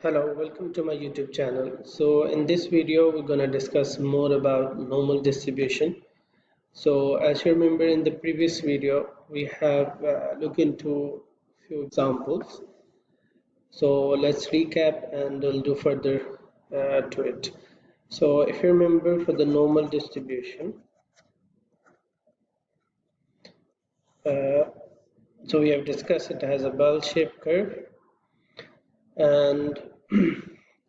Hello, welcome to my YouTube channel. So in this video, we're going to discuss more about normal distribution. So as you remember in the previous video, we have looked into few examples. So let's recap and we'll do further to it. So if you remember for the normal distribution, uh, so we have discussed it has a bell-shaped curve and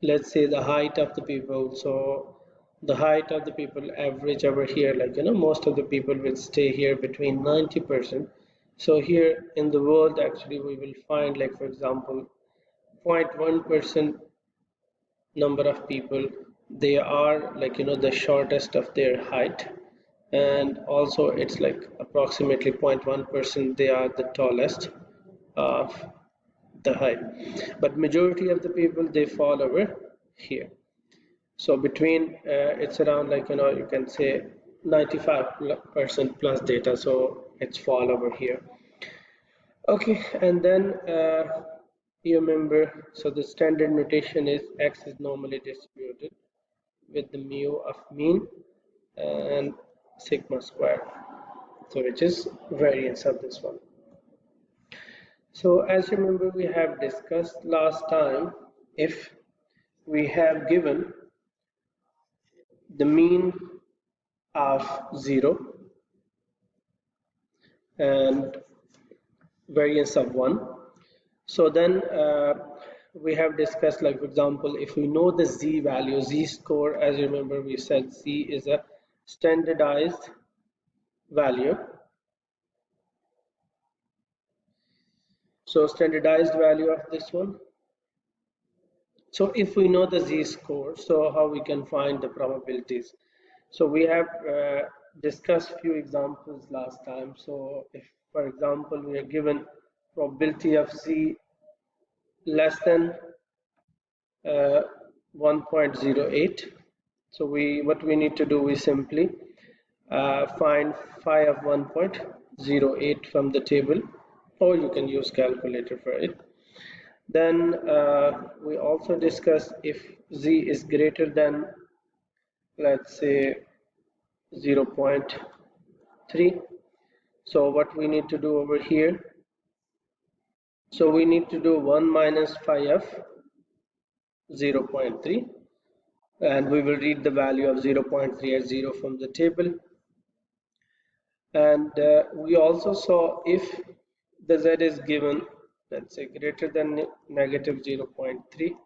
let's say the height of the people. So the height of the people average over here, like most of the people will stay here between 90%. So here in the world actually we will find, like, for example, 0.1% number of people, they are, like, the shortest of their height, and also it's like approximately 0.1% they are the tallest of the height, but majority of the people they fall over here. So between it's around, like, you can say 95% plus data, so it's fall over here. Okay, and then you remember, so the standard notation is x is normally distributed with the mu of mean and sigma square, so which is variance of this one. So as you remember, we have discussed last time, if we have given the mean of 0 and variance of 1, so then we have discussed, like, for example, if we know the z value, z score, as you remember we said z is a standardized value. So standardized value of this one. So if we know the z-score, so how we can find the probabilities? So we have discussed few examples last time. So if, for example, we are given probability of z less than 1.08, so what we need to do, we simply find phi of 1.08 from the table, or you can use calculator for it. Then we also discussed if z is greater than, let's say, 0.3. So what we need to do over here, so we need to do 1 minus phi of 0.3, and we will read the value of 0.3 as 0 from the table. And we also saw if the z is given, let's say, greater than negative 0.3.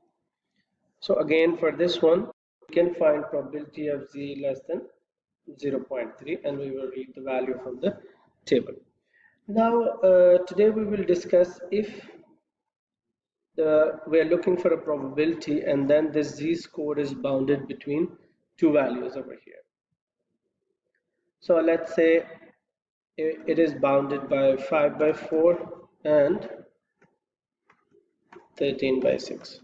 So again, for this one, we can find probability of z less than 0.3, and we will read the value from the table. Now, today we will discuss if we are looking for a probability and then this z-score is bounded between two values over here. So let's say it is bounded by 5/4 and 13/6.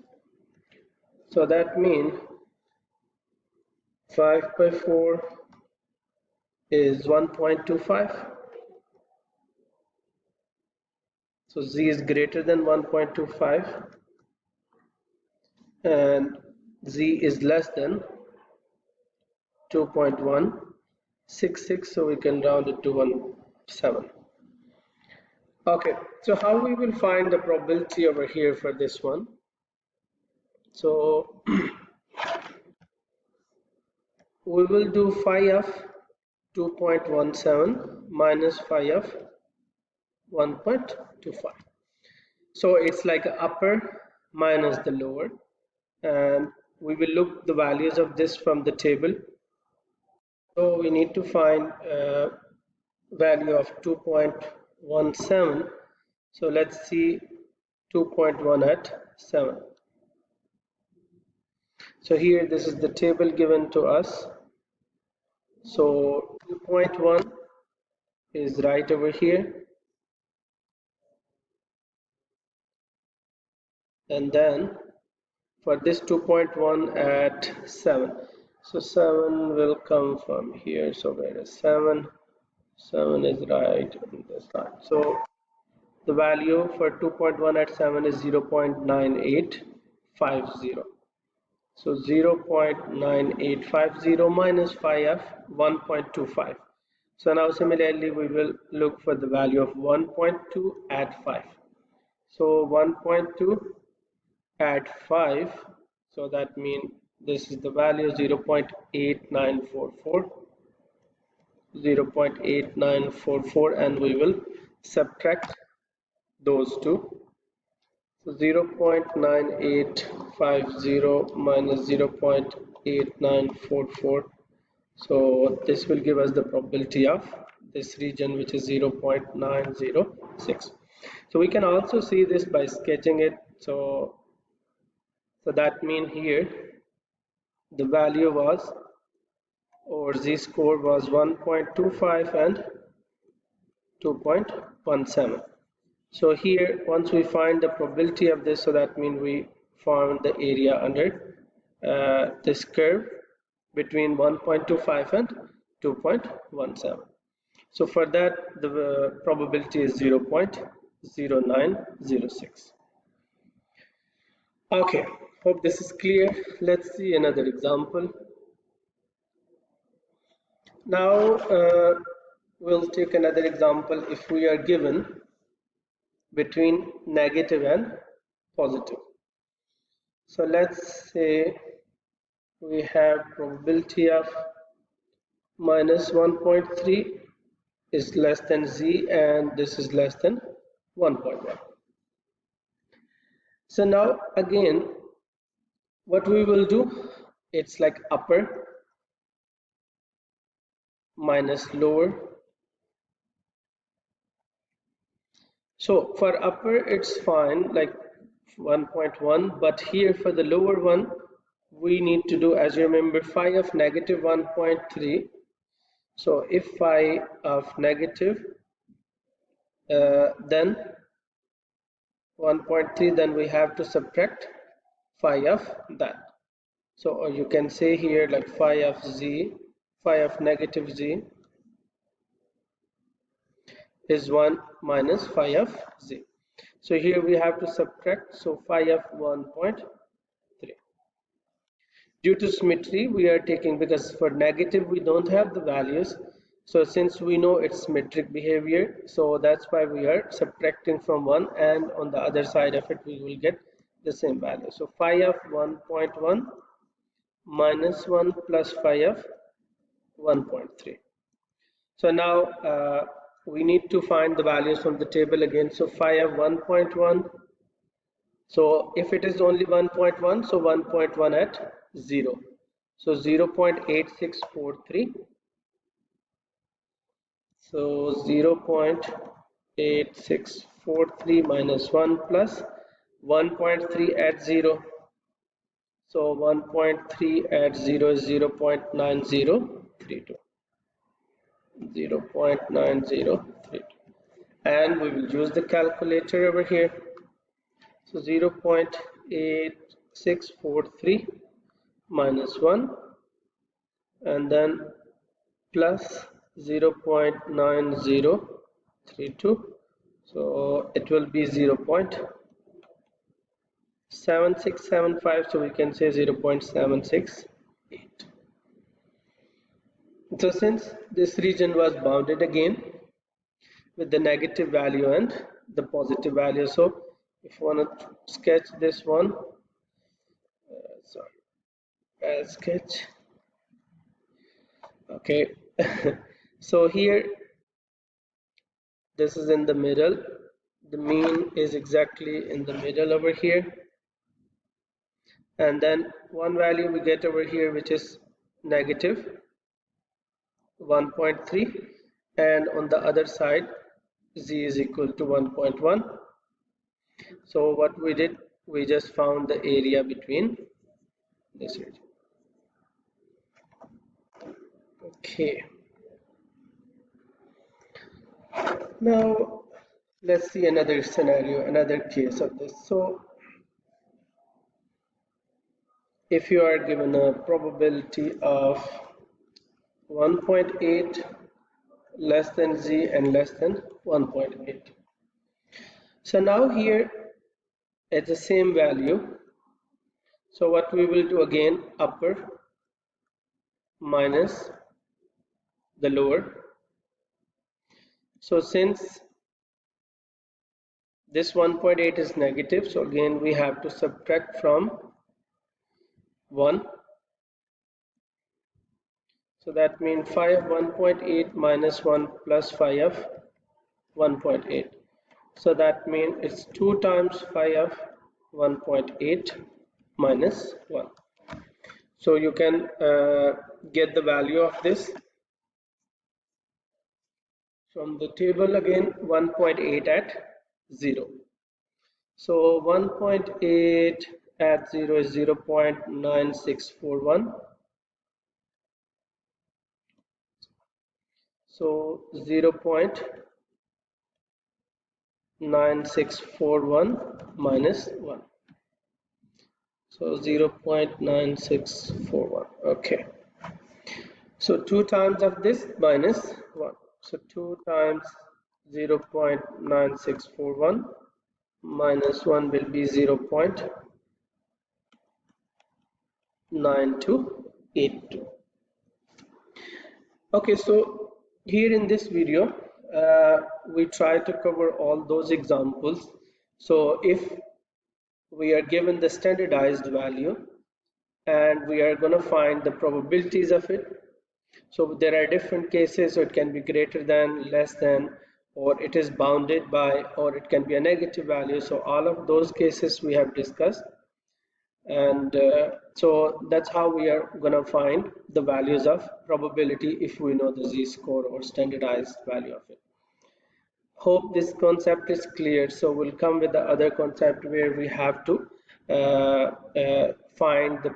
So that means 5/4 is 1.25. So z is greater than 1.25 and z is less than 2.166, so we can round it to 17. Okay, so how we will find the probability over here for this one? So we will do phi of 2.17 minus phi of 1.25. So it's like upper minus the lower, and we will look the values of this from the table. So we need to find value of 2.17. So let's see 2.1 at 7. So here this is the table given to us. So 2.1 is right over here, and then for this 2.1 at 7, so 7 will come from here. So where is 7? 7 is right on this side. So the value for 2.1 at 7 is 0.98 So 0.9850 minus phi of 1.25. So now similarly we will look for the value of 1.2 at 5. So 1.2 at 5, so that means this is the value 0.8944, 0.8944, and we will subtract those two. So 0.9850 minus 0.8944. So this will give us the probability of this region, which is 0.906. So we can also see this by sketching it. So that means here the value was, or z-score was 1.25 and 2.17. So here, once we find the probability of this, so that means we found the area under this curve between 1.25 and 2.17. So for that, the probability is 0.0906. Okay, hope this is clear. Let's see another example. Now, we'll take another example if we are given between negative and positive. So let's say we have probability of minus 1.3 is less than z, and this is less than 1.1. So now again, what we will do, it's like upper minus lower. So for upper it's fine, like 1.1, but here for the lower one we need to do, as you remember, phi of negative 1.3. So if phi of negative then 1.3, then we have to subtract phi of that. So or you can say here like phi of z, phi of negative z is 1 minus phi of z. So here we have to subtract, so phi of 1.3. Due to symmetry we are taking, because for negative we don't have the values, so since we know it's symmetric behavior, so that's why we are subtracting from 1, and on the other side of it we will get the same value. So phi of 1.1 minus 1 plus phi of 1.3. So now we need to find the values from the table again. So phi of 1.1, so if it is only 1.1, so 1.1 at 0. So 0.8643. So 0.8643 minus 1 plus 1.3 at 0. So 1.3 at 0 is 0.9032. 0.9032. And we will use the calculator over here. So 0.8643 minus 1 and then plus 0.9032. So it will be 0.7675. So we can say 0.768. So since this region was bounded again with the negative value and the positive value, so if you want to sketch this one, sorry, sketch. Okay, so here this is in the middle. The mean is exactly in the middle over here, and then one value we get over here which is negative 1.3, and on the other side z is equal to 1.1. So what we did, we just found the area between this region. Okay, now let's see another scenario, another case of this. So if you are given a probability of 1.8 less than z and less than 1.8. So now here at the same value So what we will do again, upper minus the lower. So since this 1.8 is negative, so again we have to subtract from 1. So that means phi of 1.8 minus 1 plus phi of 1.8. So that means it's 2 times phi of 1.8 minus 1. So you can get the value of this from the table again. 1.8 at 0. So 1.8 at 0 is 0.9641. So 0.9641 minus 1. So 0.9641. Okay. So 2 times of this minus 1. So 2 times 0.9641 minus 1 will be 0.9282. Okay, so here in this video, we try to cover all those examples. So if we are given the standardized value and we are going to find the probabilities of it. So there are different cases, so it can be greater than, less than, or it is bounded by, or it can be a negative value. So all of those cases we have discussed, and so that's how we are going to find the values of probability if we know the z-score or standardized value of it. Hope this concept is clear. So we'll come with the other concept where we have to find the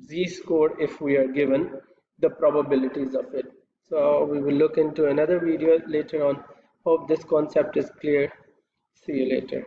z-score if we are given the probabilities of it. So we will look into another video later on. Hope this concept is clear. See you later.